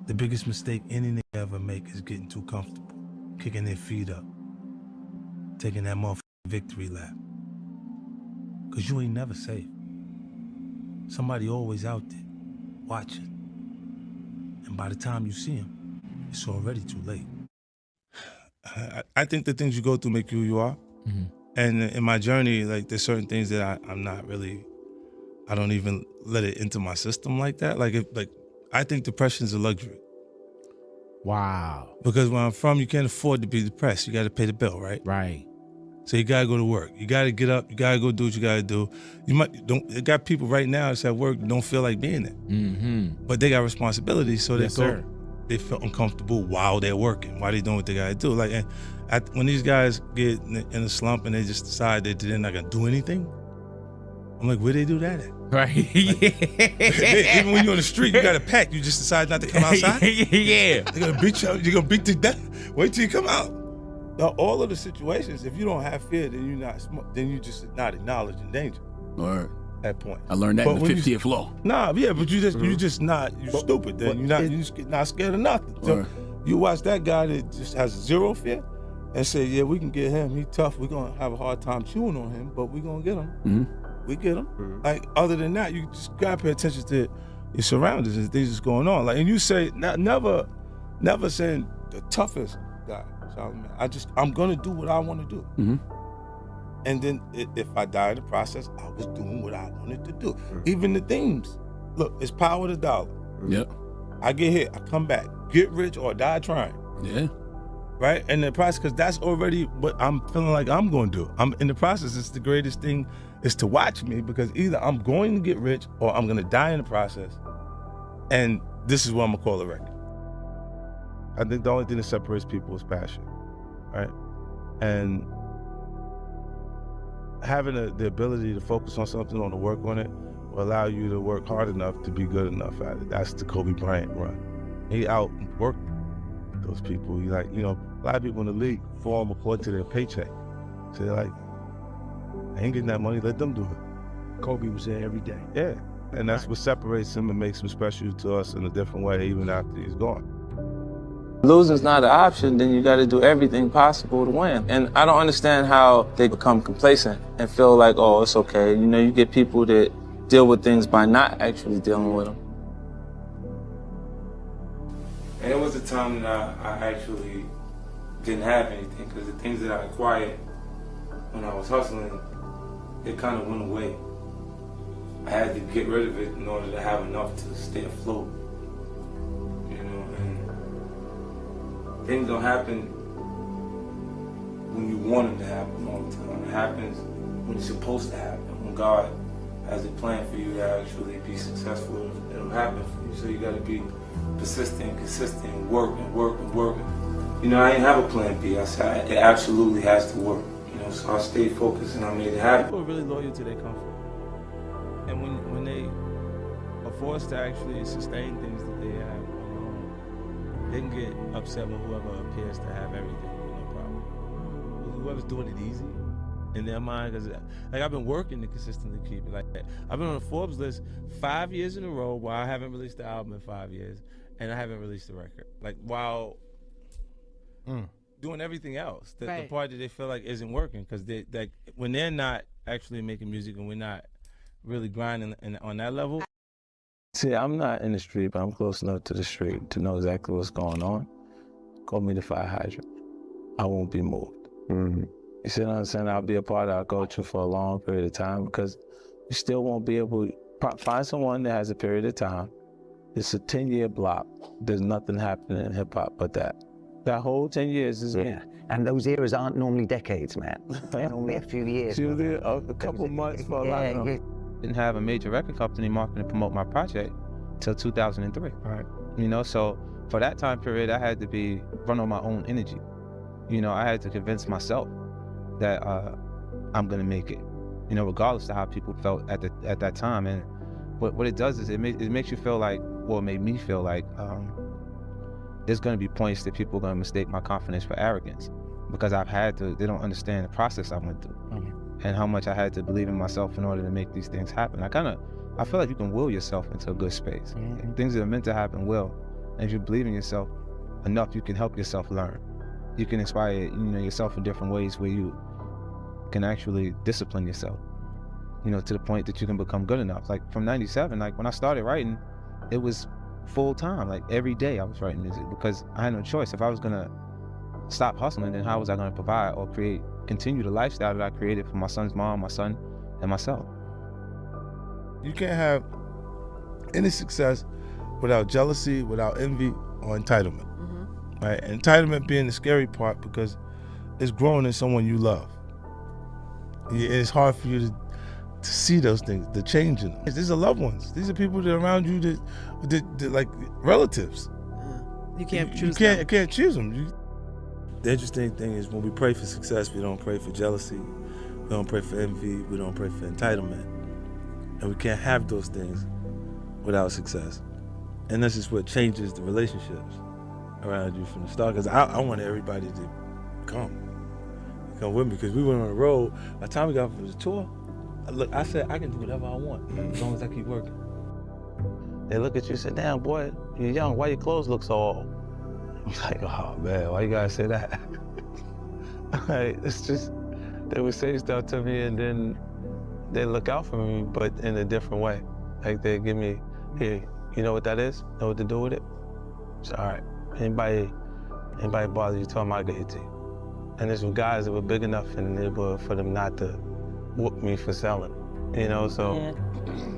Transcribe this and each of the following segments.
The biggest mistake any nigga ever make is getting too comfortable, kicking their feet up, taking that motherfucking victory lap. Cause you ain't never safe. Somebody always out there, watching. And by the time you see him, it's already too late. I think the things you go through make you who you are. Mm-hmm. And in my journey, like there's certain things that I'm not really, I don't even let it into my system like that. I think depression is a luxury. Wow. Because where I'm from, you can't afford to be depressed. You got to pay the bill, right? Right. So you gotta go to work. You gotta get up. You gotta go do what you gotta do. You got people right now that's at work that don't feel like being there, Mm-hmm. but they got responsibilities, so Yes, sir. they feel uncomfortable while they're working, while they doing what they gotta do. Like, and when these guys get in a slump and they just decide that they're not gonna do anything, I'm like, where they do that at? Right. Even when you're on the street, you got a pack. You just decide not to come outside. Yeah. They're gonna beat you up. You're gonna beat to death. Wait till you come out. Now, all of the situations, if you don't have fear, then you just not acknowledging danger. Word. At that point. I learned that in the 50th law. Nah, yeah, but you stupid then. You're just not scared of nothing. So you watch that guy that just has zero fear and say, yeah, we can get him. He tough. We're gonna have a hard time chewing on him, but we're gonna get him. Mm-hmm. We get him. Mm-hmm. Like, other than that, you just gotta pay attention to your surroundings and things that's going on. Like, and you say, never saying the toughest guy. I'm gonna do what I want to do. Mm-hmm. And then if I die in the process, I was doing what I wanted to do. Even the themes. Look, it's power to dollar. Yep. I get hit, I come back. Get rich or die trying. Yeah. Right? And the process, because that's already what I'm feeling like I'm going to do. I'm in the process. It's the greatest thing is to watch me, because either I'm going to get rich or I'm going to die in the process. And this is what I'm going to call a record. I think the only thing that separates people is passion, right? And having the ability to focus on something, or to work on it, will allow you to work hard enough to be good enough at it. That's the Kobe Bryant run. He outworked those people. He a lot of people in the league form according to their paycheck. So they're like, I ain't getting that money, let them do it. Kobe was there every day. Yeah, and that's what separates him and makes him special to us in a different way, even after he's gone. Losing's not an option, then you got to do everything possible to win. And I don't understand how they become complacent and feel like, oh, it's okay. You get people that deal with things by not actually dealing with them. And it was a time that I actually didn't have anything, because the things that I acquired when I was hustling, it kind of went away. I had to get rid of it in order to have enough to stay afloat. Things don't happen when you want them to happen all the time. It happens when it's supposed to happen. When God has a plan for you to actually be successful, it'll happen for you. So you got to be persistent, consistent, work. I didn't have a plan B. I said it absolutely has to work. So I stayed focused and I made it happen. People are really loyal to their comfort, and when they are forced to actually sustain things that they have, they can get upset with whoever appears to have everything, no problem. Whoever's doing it easy in their mind, because I've been working to consistently keep it like that. I've been on the Forbes list 5 years in a row while I haven't released the album in 5 years, and I haven't released the record. While doing everything else, the part that they feel like isn't working, because when they're not actually making music and we're not really grinding on that level. See, I'm not in the street, but I'm close enough to the street to know exactly what's going on. Call me the fire hydrant. I won't be moved. Mm-hmm. You see what I'm saying? I'll be a part of our culture for a long period of time, because you still won't be able to find someone that has a period of time. It's a 10-year block. There's nothing happening in hip hop but that. That whole 10 years is And those eras aren't normally decades, man. They're normally a few years. A couple months for a lot of them. Didn't have a major record company marketing to promote my project till 2003. Right. So for that time period, I had to run on my own energy. I had to convince myself that I'm gonna make it. Regardless of how people felt at that time. And what it does is it makes you feel like, well, it made me feel like there's gonna be points that people are gonna mistake my confidence for arrogance, because they don't understand the process I went through. And how much I had to believe in myself in order to make these things happen. I feel like you can will yourself into a good space. Things that are meant to happen will. And if you believe in yourself enough, you can help yourself learn. You can inspire, yourself in different ways where you can actually discipline yourself, to the point that you can become good enough. Like from 97, like when I started writing, it was full time. Like every day I was writing music because I had no choice. If I was gonna stop hustling, then how was I gonna provide or continue the lifestyle that I created for my son's mom, my son, and myself? You can't have any success without jealousy, without envy, or entitlement. Right? Entitlement being the scary part because it's growing in someone you love. It's hard for you to see those things, the change in them. These are loved ones. These are people that are around you that like relatives. You can't choose You them. can't choose them. The interesting thing is when we pray for success, we don't pray for jealousy, we don't pray for envy, we don't pray for entitlement. And we can't have those things without success. And this is what changes the relationships around you from the start. Because I wanted everybody to come with me because we went on the road. By the time we got from the tour, I said, I can do whatever I want as long as I keep working. They look at you and say, damn, boy, you're young. Why your clothes look so old? I'm like, oh, man, why you gotta say that? Like, it's just, they would say stuff to me and then they look out for me, but in a different way. Like, they give me, here, you know what that is? Know what to do with it? It's all right. Anybody bother you, tell them I'll get it to you. And there's some guys that were big enough in the neighborhood for them not to whoop me for selling, so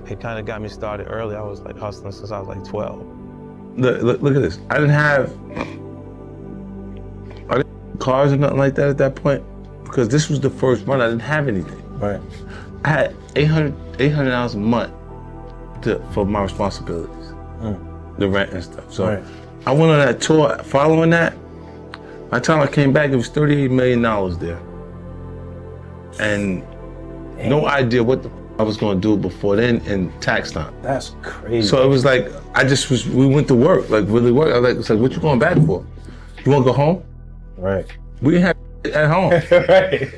it kind of got me started early. I was like hustling since I was like 12. Look at this. I didn't have cars or nothing like that at that point because this was the first run. I didn't have anything. Right. I had $800 a month for my responsibilities, the rent and stuff. So I went on that tour. Following that, by the time I came back, it was $38 million there, and no idea what I was going to do before then in tax time. That's crazy. So it was like, we went to work, like really work. I was like, what you going back for? You want to go home? Right. We didn't have at home. Right.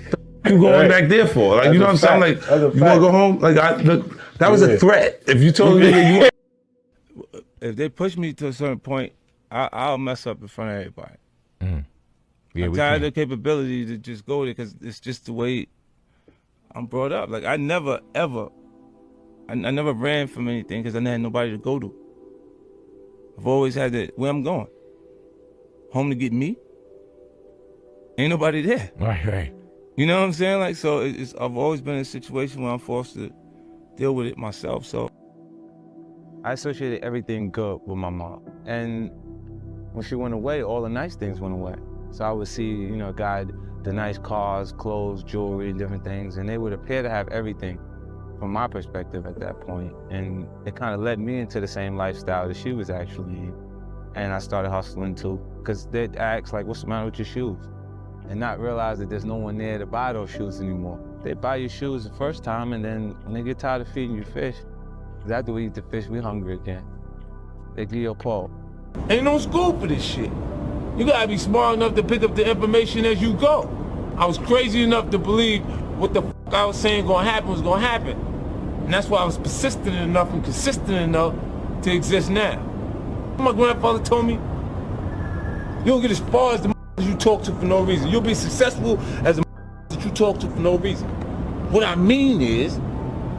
You going back there for? Like, you know what I'm saying? Like, you want to go home? Like, that was a threat. If you told me that if they push me to a certain point, I'll mess up in front of everybody. Yeah, I'm tired of the capability to just go there because it's just the way I'm brought up. Like, I never ran from anything because I never had nobody to go to. I've always had where I'm going. Home to get me. Ain't nobody there. Right. You know what I'm saying? Like, so I've always been in a situation where I'm forced to deal with it myself, so. I associated everything good with my mom. And when she went away, all the nice things went away. So I would see, God, the nice cars, clothes, jewelry, different things, and they would appear to have everything from my perspective at that point. And it kind of led me into the same lifestyle that she was actually in. And I started hustling too, because they'd ask, like, what's the matter with your shoes? And not realize that there's no one there to buy those shoes anymore. They buy your shoes the first time, and then when they get tired of feeding you fish, because after we eat the fish, we hungry again. They give you a pole. Ain't no school for this shit. You gotta be smart enough to pick up the information as you go. I was crazy enough to believe what the fuck I was saying gonna happen was gonna happen. And that's why I was persistent enough and consistent enough to exist now. My grandfather told me, you don't get as far as the you talk to for no reason. You'll be successful as the that you talk to for no reason. What I mean is,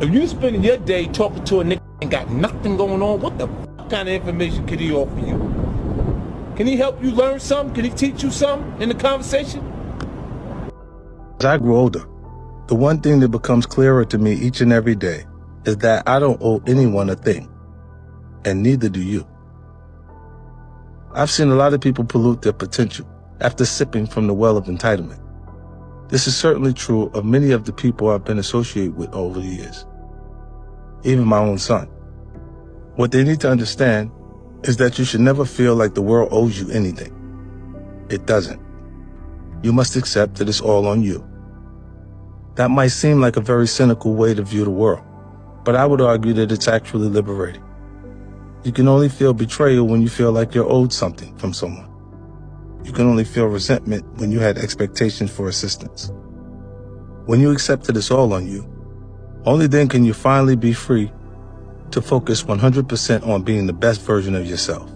if you spending your day talking to a nigga and got nothing going on, what the fuck kind of information could he offer you? Can he help you learn something? Can he teach you something in the conversation? As I grow older, the one thing that becomes clearer to me each and every day is that I don't owe anyone a thing, and neither do you. I've seen a lot of people pollute their potential after sipping from the well of entitlement. This is certainly true of many of the people I've been associated with over the years, even my own son. What they need to understand is that you should never feel like the world owes you anything. It doesn't. You must accept that it's all on you. That might seem like a very cynical way to view the world, but I would argue that it's actually liberating. You can only feel betrayal when you feel like you're owed something from someone. You can only feel resentment when you had expectations for assistance. When you accept that it's all on you, only then can you finally be free to focus 100% on being the best version of yourself.